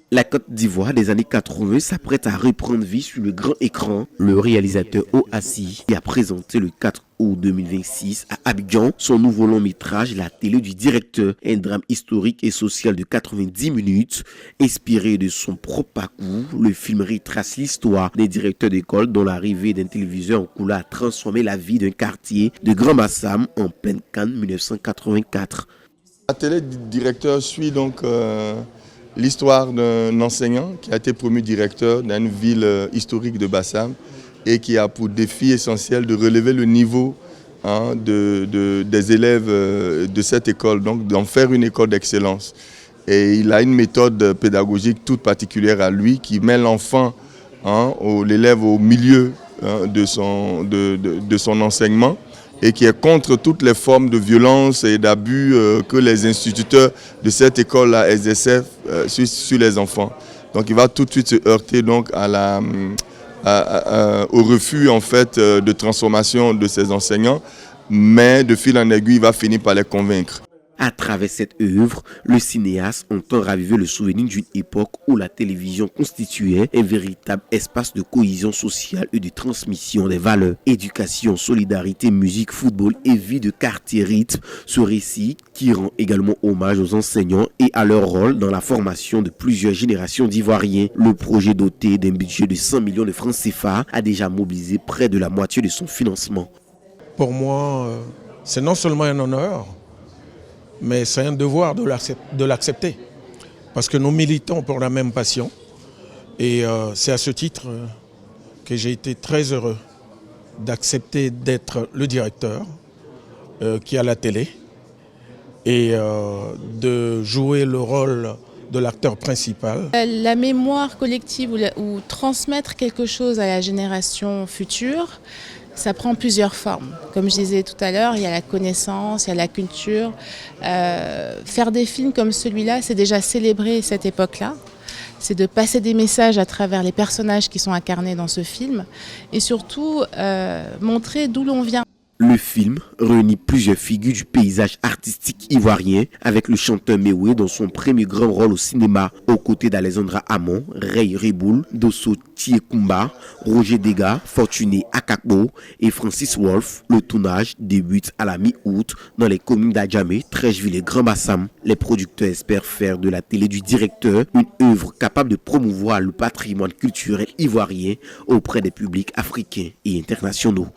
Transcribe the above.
La Côte d'Ivoire des années 80 s'apprête à reprendre vie sur le grand écran. Le réalisateur Oassi a présenté le 4 août 2026 à Abidjan son nouveau long métrage La télé du directeur, un drame historique et social de 90 minutes. Inspiré de son propre parcours, le film retrace l'histoire des directeurs d'école dont l'arrivée d'un téléviseur en couleur a transformé la vie d'un quartier de Grand Bassam en pleine Cannes 1984. La télé du directeur suit donc l'histoire d'un enseignant qui a été promu directeur d'une ville historique de Bassam et qui a pour défi essentiel de relever le niveau des élèves de cette école, donc d'en faire une école d'excellence. Et il a une méthode pédagogique toute particulière à lui qui met l'enfant, l'élève au milieu de son enseignement et qui est contre toutes les formes de violence et d'abus que les instituteurs de cette école-là exercent sur les enfants. Donc il va tout de suite se heurter donc au refus en fait, de transformation de ces enseignants, mais de fil en aiguille, il va finir par les convaincre. À travers cette œuvre, le cinéaste entend raviver le souvenir d'une époque où la télévision constituait un véritable espace de cohésion sociale et de transmission des valeurs. Éducation, solidarité, musique, football et vie de quartier rythme. Ce récit qui rend également hommage aux enseignants et à leur rôle dans la formation de plusieurs générations d'Ivoiriens. Le projet doté d'un budget de 100 millions de francs CFA a déjà mobilisé près de la moitié de son financement. Pour moi, c'est non seulement un honneur, mais c'est un devoir de l'accepter. Parce que nous militons pour la même passion. Et c'est à ce titre que j'ai été très heureux d'accepter d'être le directeur qui a la télé et de jouer le rôle de l'acteur principal. La mémoire collective ou transmettre quelque chose à la génération future, ça prend plusieurs formes. Comme je disais tout à l'heure, il y a la connaissance, il y a la culture. Faire des films comme celui-là, c'est déjà célébrer cette époque-là. C'est de passer des messages à travers les personnages qui sont incarnés dans ce film et surtout montrer d'où l'on vient. Le film réunit plusieurs figures du paysage artistique ivoirien avec le chanteur Méoué dans son premier grand rôle au cinéma aux côtés d'Alexandra Hamon, Ray Riboul, Dosso Tiekumba, Roger Degas, Fortuné Akakbo et Francis Wolff. Le tournage débute à la mi-août dans les communes d'Adjamé, Trècheville et Grand Bassam. Les producteurs espèrent faire de la télé du directeur une œuvre capable de promouvoir le patrimoine culturel ivoirien auprès des publics africains et internationaux.